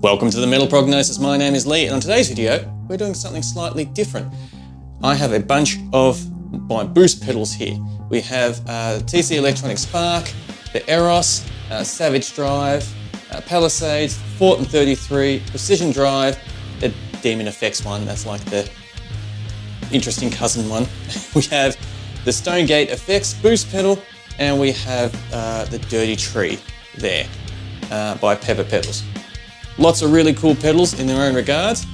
Welcome to the Metal Prognosis. My name is Lee, and on today's video, we're doing something slightly different. I have a bunch of my boost pedals here. We have TC Electronic Spark, the Eros, Savage Drive, Palisades, Fortin 33, Precision Drive, the Demon Effects one, that's like the interesting cousin one. We have the Stonegate Effects boost pedal, and we have the Dirty Tree there by Pepper Pedals. Lots of really cool pedals in their own regards,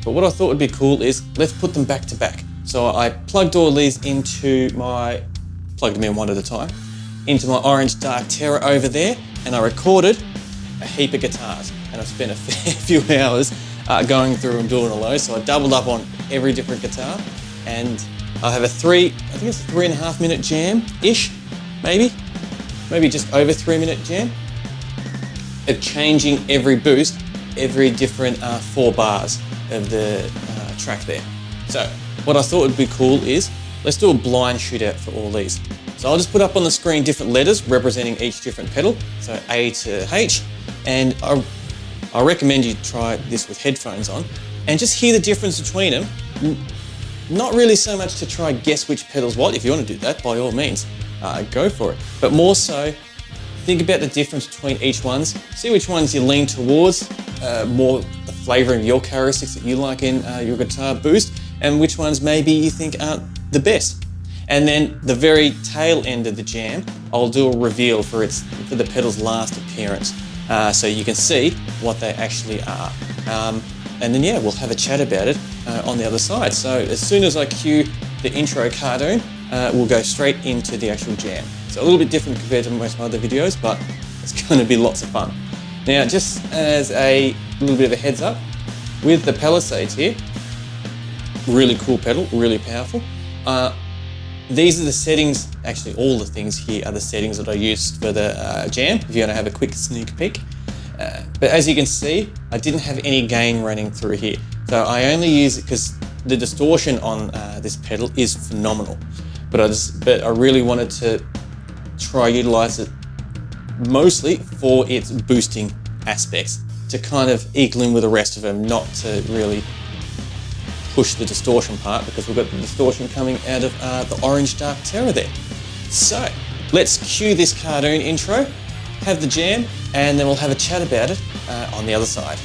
but what I thought would be cool is let's put them back to back. So I plugged all these plugged them in one at a time, into my Orange Dark Terror over there, and I recorded a heap of guitars, and I've spent a fair few hours going through and doing all those. So I doubled up on every different guitar, and I have I think it's a 3.5 minute jam-ish, maybe just over 3 minute jam, of changing every boost, every different 4 bars of the track there. So what I thought would be cool is, let's do a blind shootout for all these. So I'll just put up on the screen different letters representing each different pedal, so A to H, and I recommend you try this with headphones on, and just hear the difference between them. Not really so much to try guess which pedal's what. If you want to do that, by all means, go for it. But more so, think about the difference between each ones, see which ones you lean towards, more the flavouring of your characteristics that you like in your guitar boost, and which ones maybe you think aren't the best. And then the very tail end of the jam, I'll do a reveal for the pedal's last appearance, so you can see what they actually are. And then yeah, we'll have a chat about it on the other side. So as soon as I cue the intro cartoon, we'll go straight into the actual jam. So a little bit different compared to most of my other videos, but it's going to be lots of fun. Now, just as a little bit of a heads up, with the Palisades here, really cool pedal, really powerful. These are the settings, actually all the things here are the settings that I used for the jam, if you want to have a quick sneak peek. But as you can see, I didn't have any gain running through here. So I only use it because the distortion on this pedal is phenomenal. But I really wanted to try utilize it mostly for its boosting aspects, to kind of equal in with the rest of them, not to really push the distortion part, because we've got the distortion coming out of the Orange Dark Terror there. So let's cue this cartoon intro, have the jam, and then we'll have a chat about it on the other side.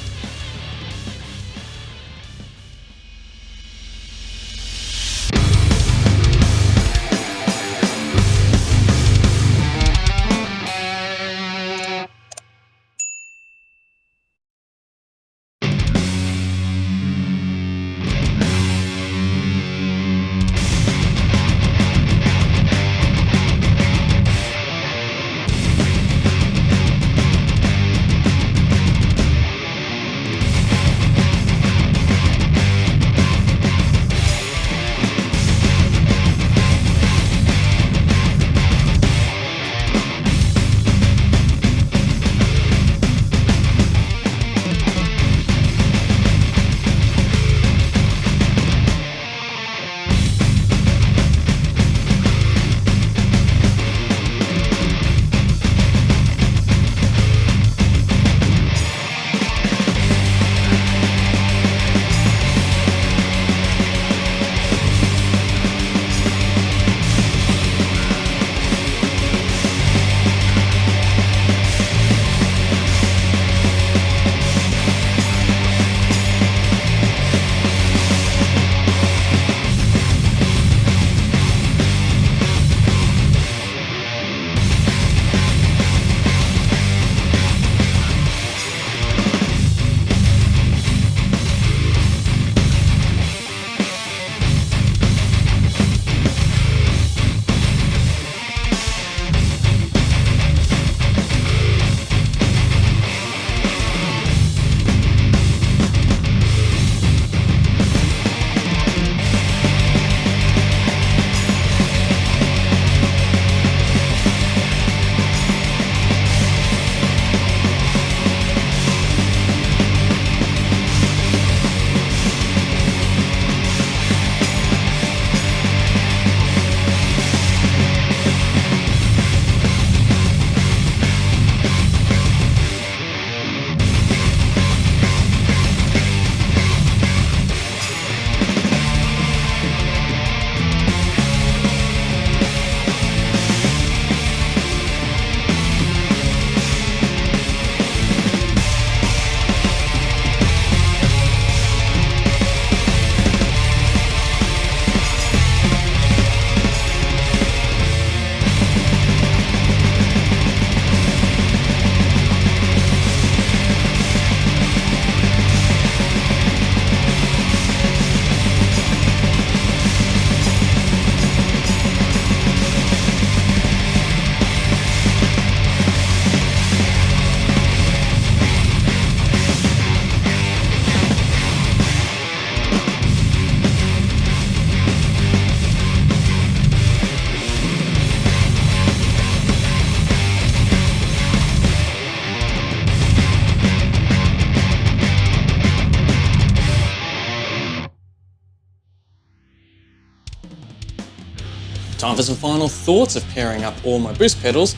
Time for some final thoughts of pairing up all my boost pedals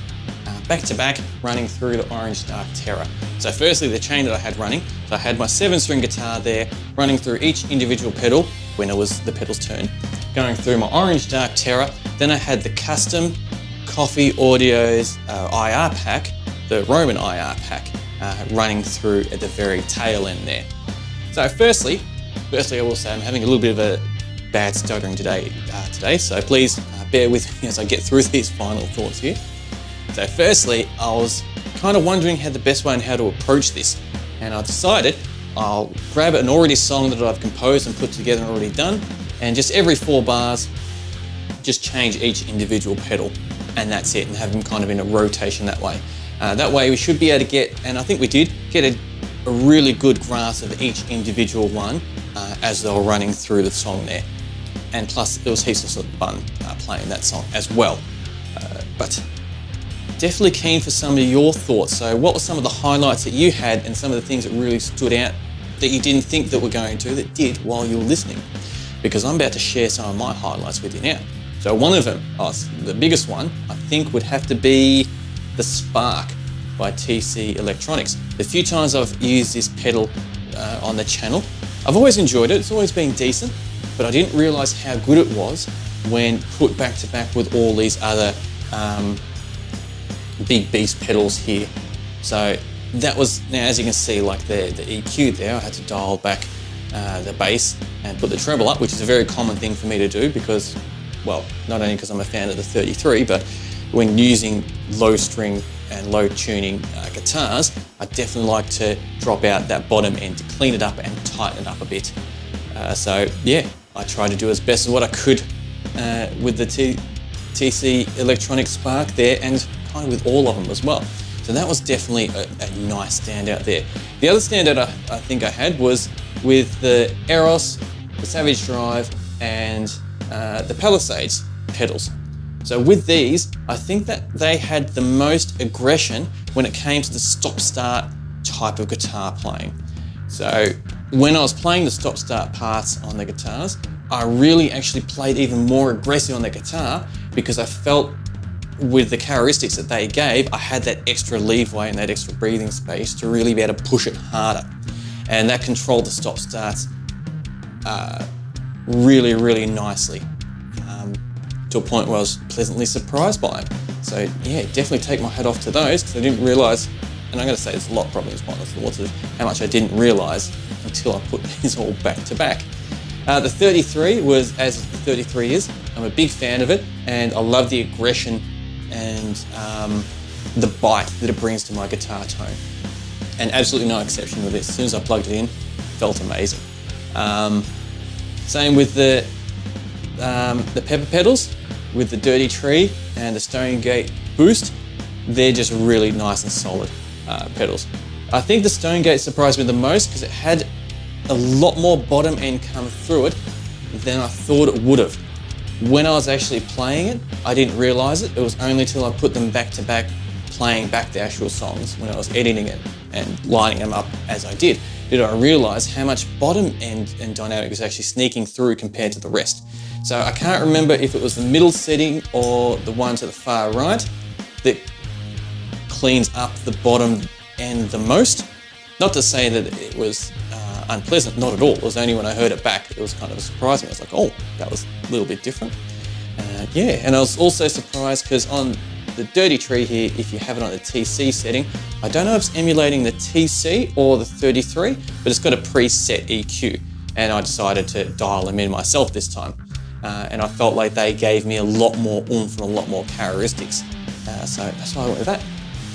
back to back, running through the Orange Dark Terror. So firstly, the chain that I had running, so I had my 7-string guitar there, running through each individual pedal when it was the pedal's turn, going through my Orange Dark Terror. Then I had the custom Coffee Audio's IR pack, the Roman IR pack, running through at the very tail end there. So firstly, I will say I'm having a little bit of a bad stuttering today, so please bear with me as I get through these final thoughts here. So firstly, I was kind of wondering how the best way and how to approach this, and I decided I'll grab an already song that I've composed and put together and already done, and just every 4 bars, just change each individual pedal, and that's it, and have them kind of in a rotation that way. That way we should be able to get, and I think we did, get a really good grasp of each individual one as they were running through the song there. And plus, it was heaps of sort of fun playing that song as well. But definitely keen for some of your thoughts. So what were some of the highlights that you had and some of the things that really stood out that you didn't think that were going to, that did while you were listening? Because I'm about to share some of my highlights with you now. So one of them, the biggest one, I think would have to be the Spark by TC Electronics. The few times I've used this pedal on the channel, I've always enjoyed it, it's always been decent, but I didn't realise how good it was when put back to back with all these other big beast pedals here. So that was, now as you can see, like the EQ there, I had to dial back the bass and put the treble up, which is a very common thing for me to do because, well, not only because I'm a fan of the 33, but when using low string and low tuning guitars, I definitely like to drop out that bottom end to clean it up and tighten it up a bit. So yeah, I tried to do as best as what I could with the TC Electronics Spark there, and kind of with all of them as well. So that was definitely a nice standout there. The other standout I think I had was with the Eros, the Savage Drive, and the Palisades pedals. So with these, I think that they had the most aggression when it came to the stop-start type of guitar playing. So when I was playing the stop-start parts on the guitars, I really actually played even more aggressive on the guitar because I felt with the characteristics that they gave, I had that extra leeway and that extra breathing space to really be able to push it harder. And that controlled the stop-starts really, really nicely. To a point where I was pleasantly surprised by them. So yeah, definitely take my hat off to those, because I didn't realise, and I'm going to say there's a lot probably as one of the thoughts of how much I didn't realise until I put these all back to back. The 33 was, as the 33 is, I'm a big fan of it, and I love the aggression and the bite that it brings to my guitar tone. And absolutely no exception with it. As soon as I plugged it in, it felt amazing. Same with the pepper pedals, with the Dirty Tree and the Stonegate Boost. They're just really nice and solid pedals. I think the Stonegate surprised me the most because it had a lot more bottom end come through it than I thought it would have. When I was actually playing it, I didn't realise it. It was only till I put them back to back, playing back the actual songs, when I was editing it and lining them up as I did I realise how much bottom end and dynamic was actually sneaking through compared to the rest. So I can't remember if it was the middle setting or the one to the far right that cleans up the bottom end the most. Not to say that it was unpleasant, not at all. It was only when I heard it back, it was kind of a surprise. I was like, oh, that was a little bit different. Yeah, and I was also surprised because on the Dirty Tree here, if you have it on the TC setting, I don't know if it's emulating the TC or the 33, but it's got a preset EQ. And I decided to dial them in myself this time. And I felt like they gave me a lot more oomph and a lot more characteristics. So that's why I went with that.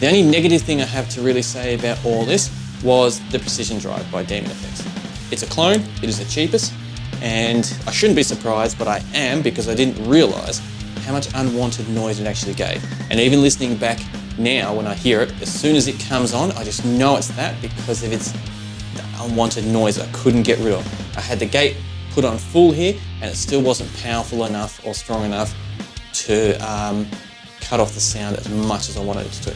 The only negative thing I have to really say about all this was the Precision Drive by Demon Effects. It's a clone, it is the cheapest, and I shouldn't be surprised, but I am, because I didn't realise how much unwanted noise it actually gave. And even listening back now when I hear it, as soon as it comes on, I just know it's that because of its unwanted noise I couldn't get rid of. I had the gate put on full here and it still wasn't powerful enough or strong enough to cut off the sound as much as I wanted it to.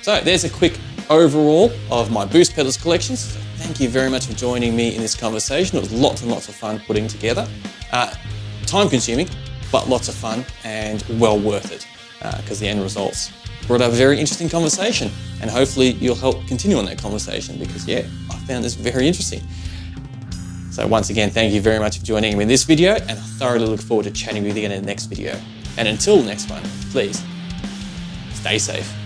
So there's a quick overall of my Boost Pedals collections. So thank you very much for joining me in this conversation. It was lots and lots of fun putting together. Time consuming, but lots of fun and well worth it because the end results brought up a very interesting conversation, and hopefully you'll help continue on that conversation because I found this very interesting. So once again, thank you very much for joining me in this video, and I thoroughly look forward to chatting with you again in the next video. And until the next one, please stay safe.